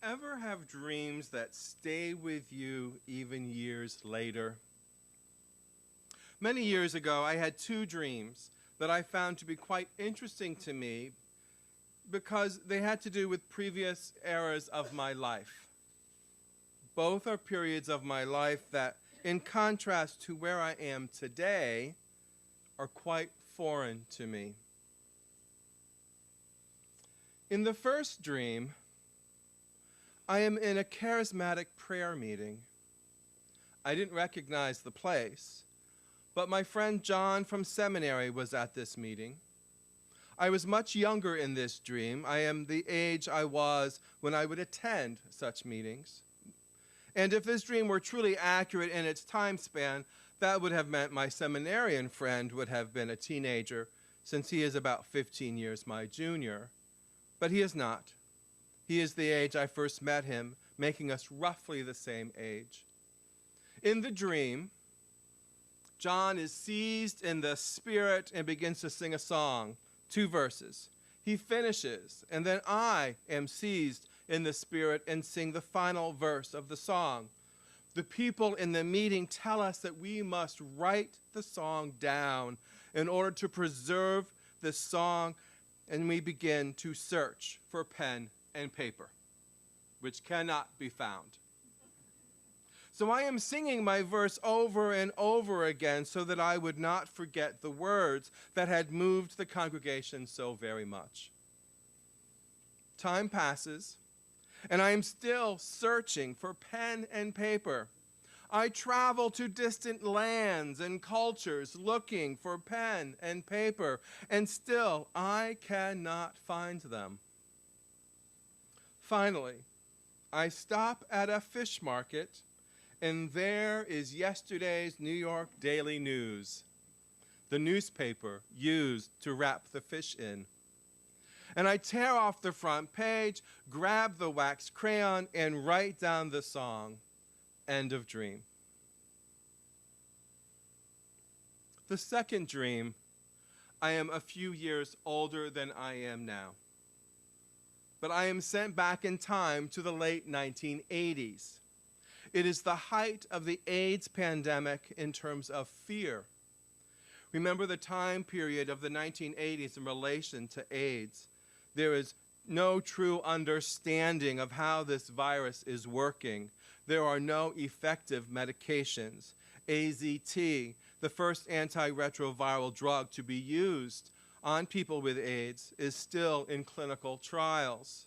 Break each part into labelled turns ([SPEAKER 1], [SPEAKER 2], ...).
[SPEAKER 1] ever have dreams that stay with you even years later? Many years ago, I had two dreams that I found to be quite interesting to me because they had to do with previous eras of my life. Both are periods of my life that, in contrast to where I am today, are quite foreign to me. In the first dream, I am in a charismatic prayer meeting. I didn't recognize the place, but my friend John from seminary was at this meeting. I was much younger in this dream. I am the age I was when I would attend such meetings. And if this dream were truly accurate in its time span, that would have meant my seminarian friend would have been a teenager, since he is about 15 years my junior. But he is not. He is the age I first met him, making us roughly the same age. In the dream, John is seized in the Spirit and begins to sing a song, 2 verses. He finishes, and then I am seized in the Spirit and sing the final verse of the song. The people in the meeting tell us that we must write the song down in order to preserve the song, and we begin to search for pen and paper, which cannot be found. So I am singing my verse over and over again so that I would not forget the words that had moved the congregation so very much. Time passes, and I am still searching for pen and paper. I travel to distant lands and cultures looking for pen and paper, and still I cannot find them. Finally, I stop at a fish market, and there is yesterday's New York Daily News, the newspaper used to wrap the fish in. And I tear off the front page, grab the wax crayon, and write down the song, End of Dream. The second dream, I am a few years older than I am now. But I am sent back in time to the late 1980s. It is the height of the AIDS pandemic in terms of fear. Remember the time period of the 1980s in relation to AIDS. There is no true understanding of how this virus is working. There are no effective medications. AZT, the first antiretroviral drug to be used on people with AIDS, is still in clinical trials.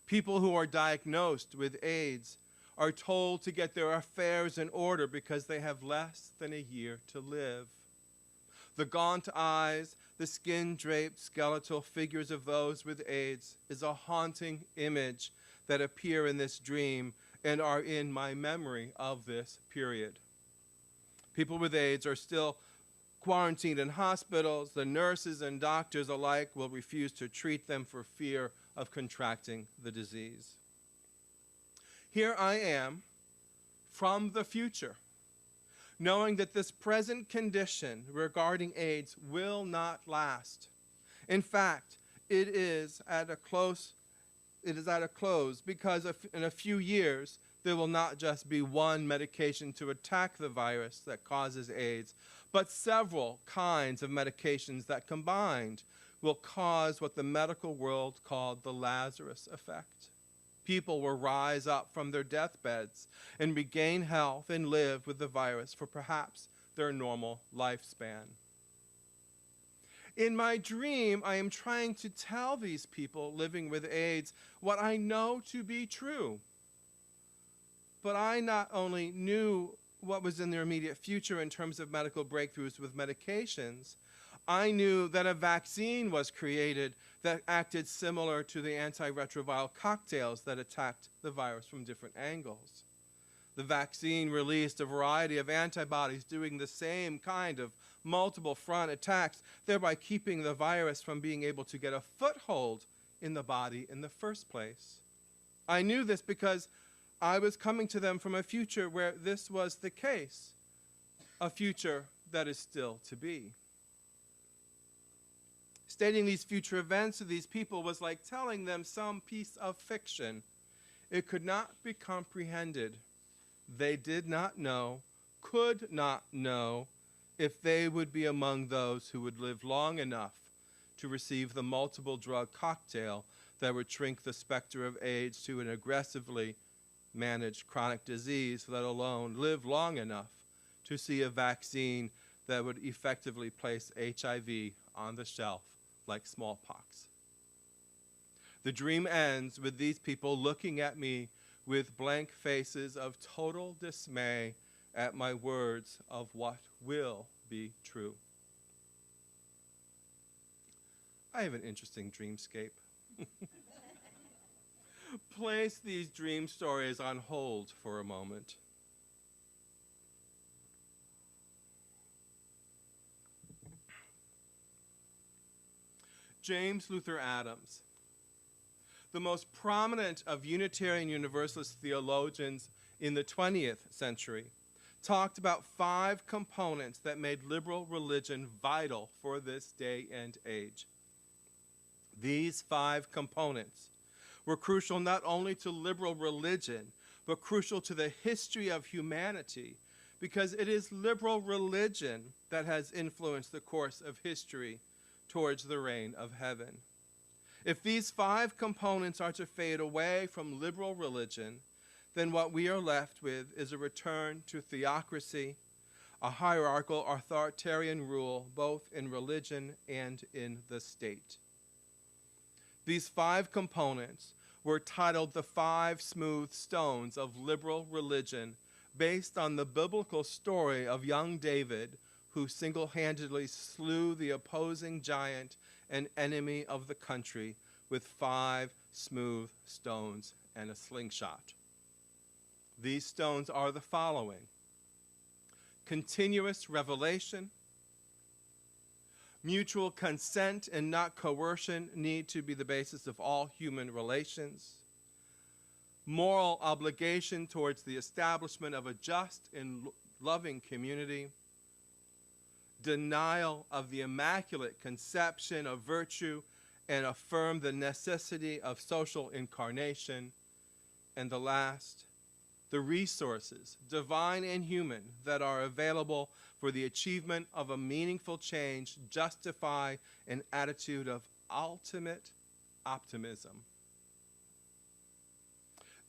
[SPEAKER 1] People who are diagnosed with AIDS are told to get their affairs in order because they have less than a year to live. The gaunt eyes, the skin-draped skeletal figures of those with AIDS is a haunting image that appear in this dream and are in my memory of this period. People with AIDS are still quarantined in hospitals. The nurses and doctors alike will refuse to treat them for fear of contracting the disease. Here I am from the future, knowing that this present condition regarding AIDS will not last. In fact, it is at a close because in a few years there will not just be one medication to attack the virus that causes AIDS, but several kinds of medications that combined will cause what the medical world called the Lazarus effect. People will rise up from their deathbeds and regain health and live with the virus for perhaps their normal lifespan. In my dream, I am trying to tell these people living with AIDS what I know to be true. But I not only knew what was in their immediate future in terms of medical breakthroughs with medications, I knew that a vaccine was created that acted similar to the antiretroviral cocktails that attacked the virus from different angles. The vaccine released a variety of antibodies doing the same kind of multiple front attacks, thereby keeping the virus from being able to get a foothold in the body in the first place. I knew this because I was coming to them from a future where this was the case, a future that is still to be. Stating these future events to these people was like telling them some piece of fiction. It could not be comprehended. They did not know, could not know, if they would be among those who would live long enough to receive the multiple drug cocktail that would shrink the specter of AIDS to an aggressively managed chronic disease, let alone live long enough to see a vaccine that would effectively place HIV on the shelf like smallpox. The dream ends with these people looking at me with blank faces of total dismay at my words of what will be true. I have an interesting dreamscape. Place these dream stories on hold for a moment. James Luther Adams, the most prominent of Unitarian Universalist theologians in the 20th century, talked about 5 components that made liberal religion vital for this day and age. These 5 components were crucial not only to liberal religion, but crucial to the history of humanity, because it is liberal religion that has influenced the course of history towards the reign of heaven. If these 5 components are to fade away from liberal religion, then what we are left with is a return to theocracy, a hierarchical authoritarian rule both in religion and in the state. These 5 components were titled the 5 smooth stones of liberal religion, based on the biblical story of young David, who single-handedly slew the opposing giant and enemy of the country with 5 smooth stones and a slingshot. These stones are the following: continuous revelation, mutual consent and not coercion need to be the basis of all human relations, moral obligation towards the establishment of a just and loving community, denial of the immaculate conception of virtue and affirm the necessity of social incarnation, and the last, the resources, divine and human, that are available for the achievement of a meaningful change justify an attitude of ultimate optimism.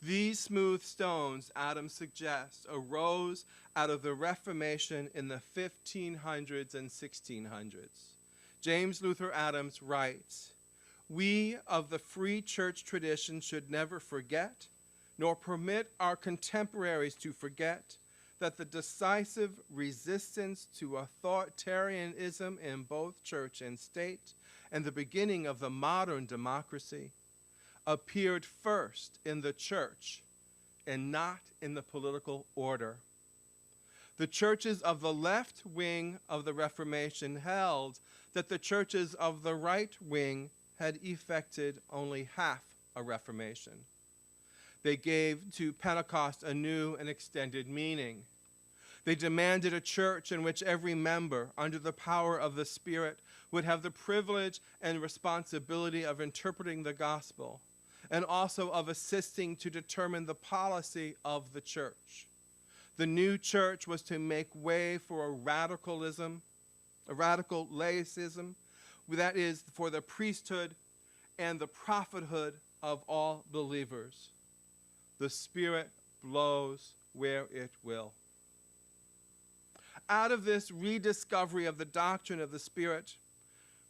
[SPEAKER 1] These smooth stones, Adams suggests, arose out of the Reformation in the 1500s and 1600s. James Luther Adams writes, "We of the free church tradition should never forget, nor permit our contemporaries to forget, that the decisive resistance to authoritarianism in both church and state, and the beginning of the modern democracy, appeared first in the church and not in the political order. The churches of the left wing of the Reformation held that the churches of the right wing had effected only half a Reformation. They gave to Pentecost a new and extended meaning. They demanded a church in which every member, under the power of the Spirit, would have the privilege and responsibility of interpreting the gospel, and also of assisting to determine the policy of the church. The new church was to make way for a radical laicism, that is, for the priesthood and the prophethood of all believers. The Spirit blows where it will." Out of this rediscovery of the doctrine of the Spirit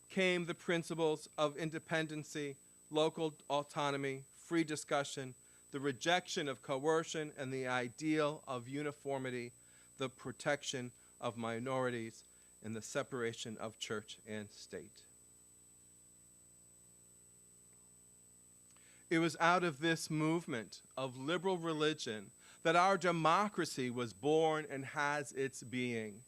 [SPEAKER 1] came the principles of independency, local autonomy, free discussion, the rejection of coercion, and the ideal of uniformity, the protection of minorities, and the separation of church and state. It was out of this movement of liberal religion that our democracy was born and has its being.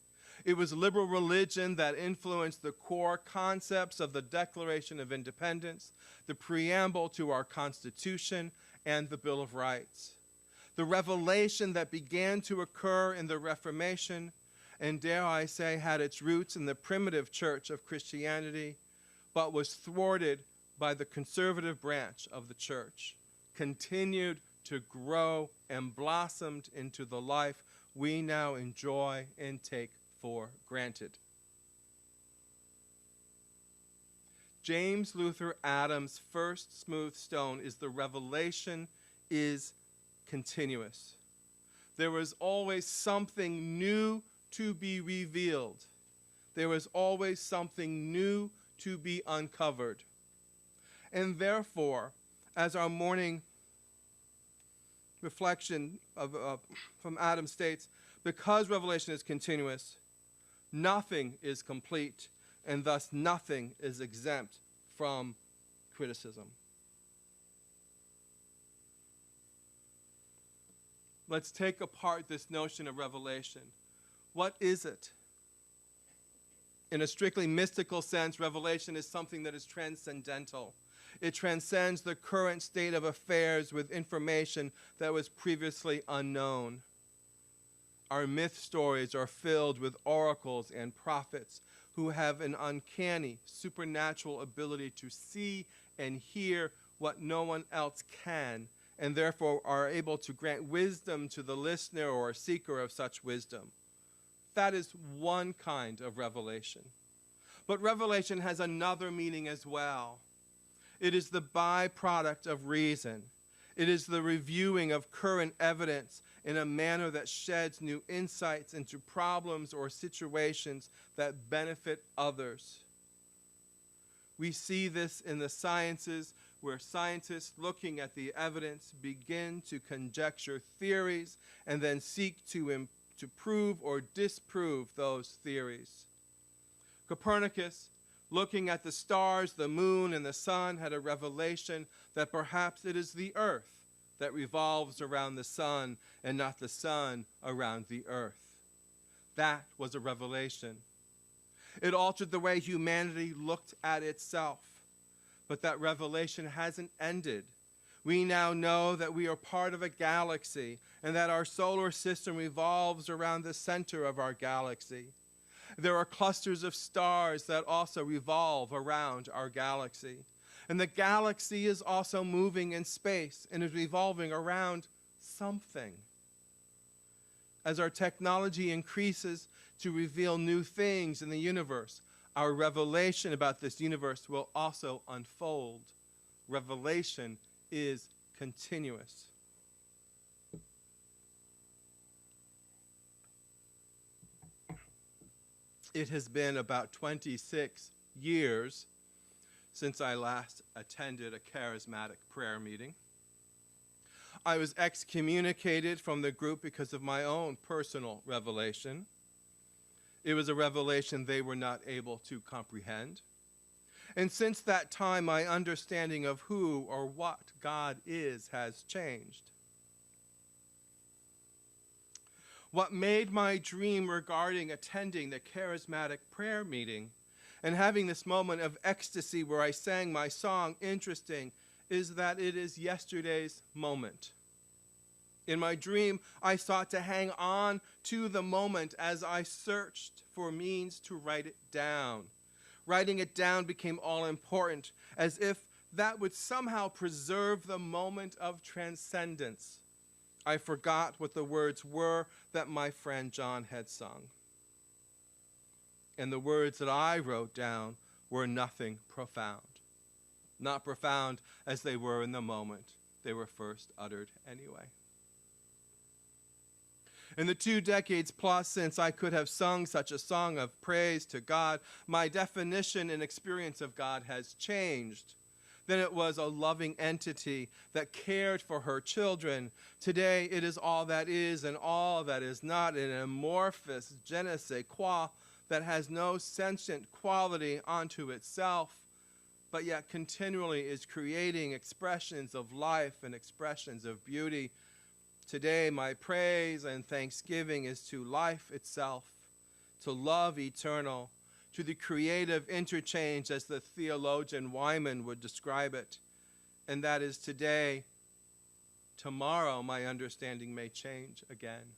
[SPEAKER 1] It was liberal religion that influenced the core concepts of the Declaration of Independence, the preamble to our Constitution, and the Bill of Rights. The revelation that began to occur in the Reformation, and dare I say had its roots in the primitive church of Christianity, but was thwarted by the conservative branch of the church, continued to grow and blossomed into the life we now enjoy and take for granted. James Luther Adams' first smooth stone is the revelation is continuous. There is always something new to be revealed. There is always something new to be uncovered. And therefore, as our morning reflection from Adam states, because revelation is continuous, nothing is complete, and thus nothing is exempt from criticism. Let's take apart this notion of revelation. What is it? In a strictly mystical sense, revelation is something that is transcendental. It transcends the current state of affairs with information that was previously unknown. Our myth stories are filled with oracles and prophets who have an uncanny, supernatural ability to see and hear what no one else can, and therefore are able to grant wisdom to the listener or seeker of such wisdom. That is one kind of revelation. But revelation has another meaning as well. It is the byproduct of reason. It is the reviewing of current evidence in a manner that sheds new insights into problems or situations that benefit others. We see this in the sciences, where scientists looking at the evidence begin to conjecture theories and then seek to prove or disprove those theories. Copernicus, looking at the stars, the moon, and the sun, had a revelation that perhaps it is the earth that revolves around the sun and not the sun around the earth. That was a revelation. It altered the way humanity looked at itself. But that revelation hasn't ended. We now know that we are part of a galaxy and that our solar system revolves around the center of our galaxy. There are clusters of stars that also revolve around our galaxy. And the galaxy is also moving in space and is revolving around something. As our technology increases to reveal new things in the universe, our revelation about this universe will also unfold. Revelation is continuous. It has been about 26 years since I last attended a charismatic prayer meeting. I was excommunicated from the group because of my own personal revelation. It was a revelation they were not able to comprehend. And since that time, my understanding of who or what God is has changed. What made my dream regarding attending the charismatic prayer meeting and having this moment of ecstasy where I sang my song interesting is that it is yesterday's moment. In my dream, I sought to hang on to the moment as I searched for means to write it down. Writing it down became all important, as if that would somehow preserve the moment of transcendence. I forgot what the words were that my friend John had sung. And the words that I wrote down were nothing profound. Not profound as they were in the moment they were first uttered anyway. In the 2 decades plus since I could have sung such a song of praise to God, my definition and experience of God has changed. Then it was a loving entity that cared for her children. Today it is all that is and all that is not, an amorphous je ne sais quoi that has no sentient quality unto itself, but yet continually is creating expressions of life and expressions of beauty. Today, my praise and thanksgiving is to life itself, to love eternal, to the creative interchange as the theologian Wyman would describe it. And that is today. Tomorrow, my understanding may change again.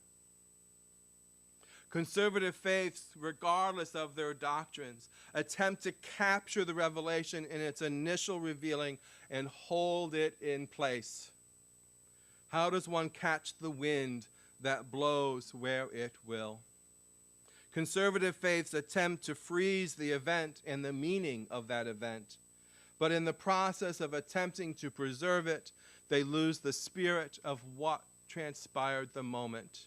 [SPEAKER 1] Conservative faiths, regardless of their doctrines, attempt to capture the revelation in its initial revealing and hold it in place. How does one catch the wind that blows where it will? Conservative faiths attempt to freeze the event and the meaning of that event, but in the process of attempting to preserve it, they lose the spirit of what transpired the moment.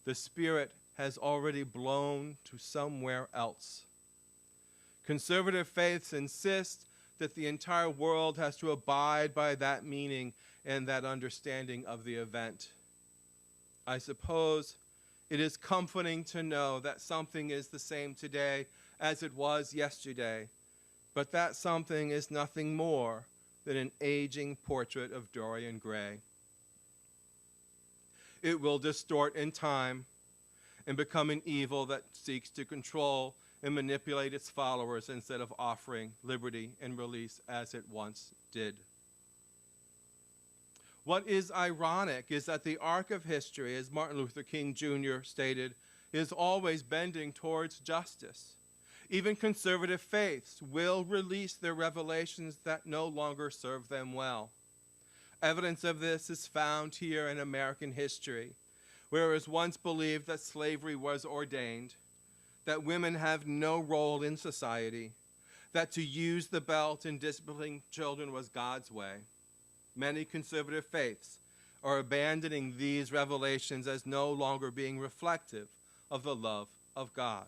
[SPEAKER 1] The spirit has already blown to somewhere else. Conservative faiths insist that the entire world has to abide by that meaning and that understanding of the event. I suppose it is comforting to know that something is the same today as it was yesterday, but that something is nothing more than an aging portrait of Dorian Gray. It will distort in time and become an evil that seeks to control and manipulate its followers instead of offering liberty and release as it once did. What is ironic is that the arc of history, as Martin Luther King Jr. stated, is always bending towards justice. Even conservative faiths will release their revelations that no longer serve them well. Evidence of this is found here in American history, where it was once believed that slavery was ordained, that women have no role in society, that to use the belt in disciplining children was God's way. Many conservative faiths are abandoning these revelations as no longer being reflective of the love of God.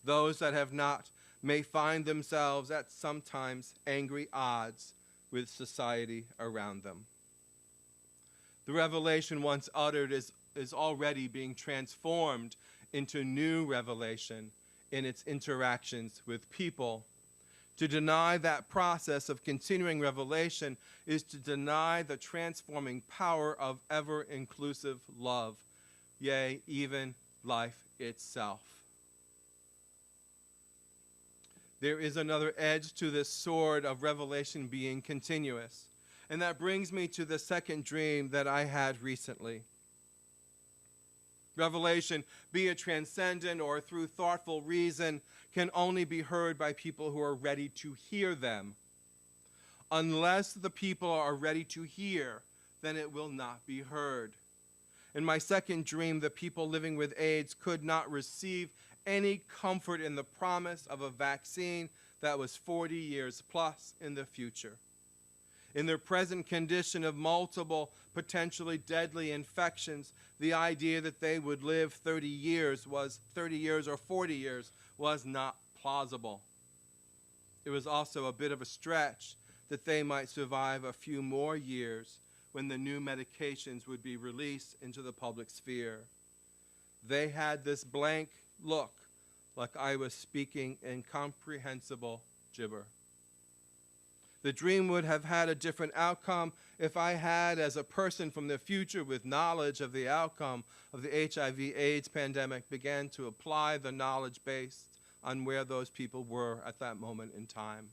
[SPEAKER 1] Those that have not may find themselves at sometimes angry odds with society around them. The revelation once uttered is already being transformed into new revelation in its interactions with people. To deny that process of continuing revelation is to deny the transforming power of ever-inclusive love, yea, even life itself. There is another edge to this sword of revelation being continuous, and that brings me to the second dream that I had recently. Revelation, be it transcendent or through thoughtful reason, can only be heard by people who are ready to hear them. Unless the people are ready to hear, then it will not be heard. In my second dream, the people living with AIDS could not receive any comfort in the promise of a vaccine that was 40 years plus in the future. In their present condition of multiple, potentially deadly infections, the idea that they would live 30 years or 40 years was not plausible. It was also a bit of a stretch that they might survive a few more years when the new medications would be released into the public sphere. They had this blank look like I was speaking incomprehensible gibber. The dream would have had a different outcome if I had, as a person from the future with knowledge of the outcome of the HIV/AIDS pandemic, began to apply the knowledge based on where those people were at that moment in time.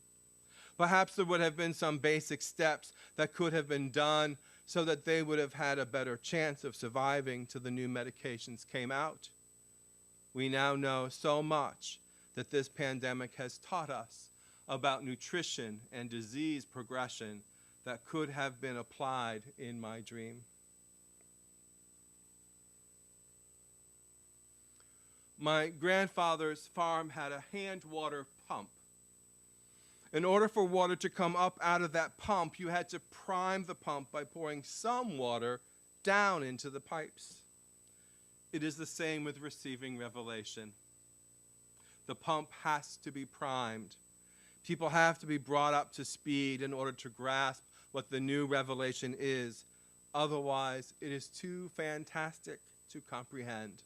[SPEAKER 1] Perhaps there would have been some basic steps that could have been done so that they would have had a better chance of surviving till the new medications came out. We now know so much that this pandemic has taught us about nutrition and disease progression that could have been applied in my dream. My grandfather's farm had a hand water pump. In order for water to come up out of that pump, you had to prime the pump by pouring some water down into the pipes. It is the same with receiving revelation. The pump has to be primed. People have to be brought up to speed in order to grasp what the new revelation is. Otherwise, it is too fantastic to comprehend.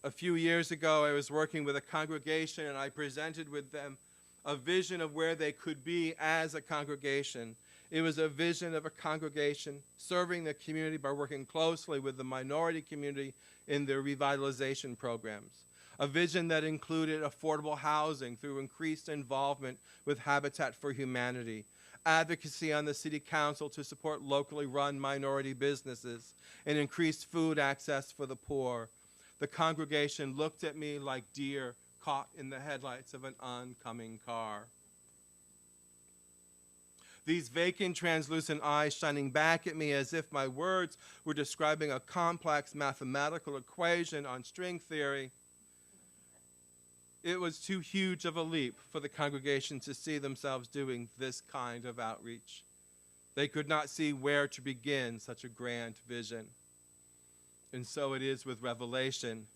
[SPEAKER 1] A few years ago, I was working with a congregation, and I presented with them a vision of where they could be as a congregation. It was a vision of a congregation serving the community by working closely with the minority community in their revitalization programs. A vision that included affordable housing through increased involvement with Habitat for Humanity, advocacy on the city council to support locally run minority businesses, and increased food access for the poor. The congregation looked at me like deer caught in the headlights of an oncoming car. these vacant, translucent eyes shining back at me as if my words were describing a complex mathematical equation on string theory. It was too huge of a leap for the congregation to see themselves doing this kind of outreach. They could not see where to begin such a grand vision. And so it is with Revelation.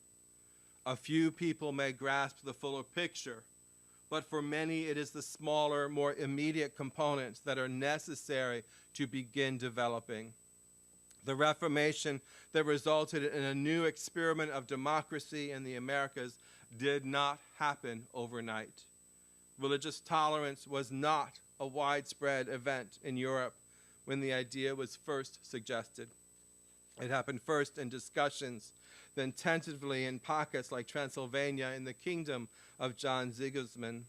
[SPEAKER 1] A few people may grasp the fuller picture, but for many it is the smaller, more immediate components that are necessary to begin developing. The Reformation that resulted in a new experiment of democracy in the Americas did not happen overnight. Religious tolerance was not a widespread event in Europe when the idea was first suggested. It happened first in discussions, then tentatively in pockets like Transylvania in the kingdom of John Sigismund.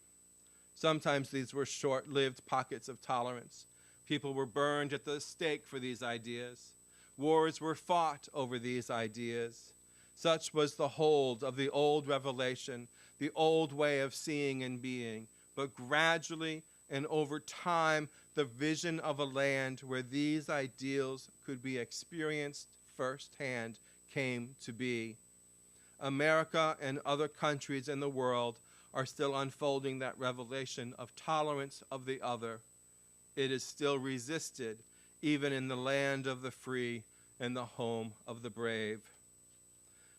[SPEAKER 1] Sometimes these were short-lived pockets of tolerance. People were burned at the stake for these ideas. Wars were fought over these ideas. Such was the hold of the old revelation, the old way of seeing and being. But gradually and over time, the vision of a land where these ideals could be experienced firsthand came to be. America and other countries in the world are still unfolding that revelation of tolerance of the other. It is still resisted, even in the land of the free and the home of the brave.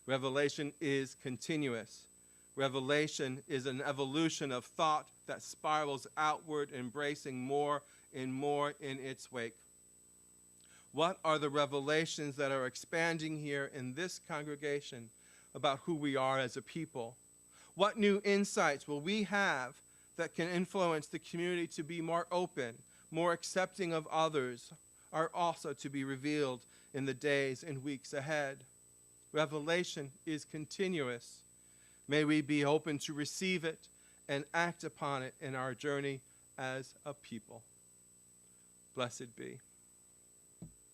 [SPEAKER 1] Revelation is continuous. Revelation is an evolution of thought that spirals outward, embracing more and more in its wake. What are the revelations that are expanding here in this congregation about who we are as a people? What new insights will we have that can influence the community to be more open, more accepting of others, are also to be revealed in the days and weeks ahead? Revelation is continuous. May we be open to receive it and act upon it in our journey as a people. Blessed be.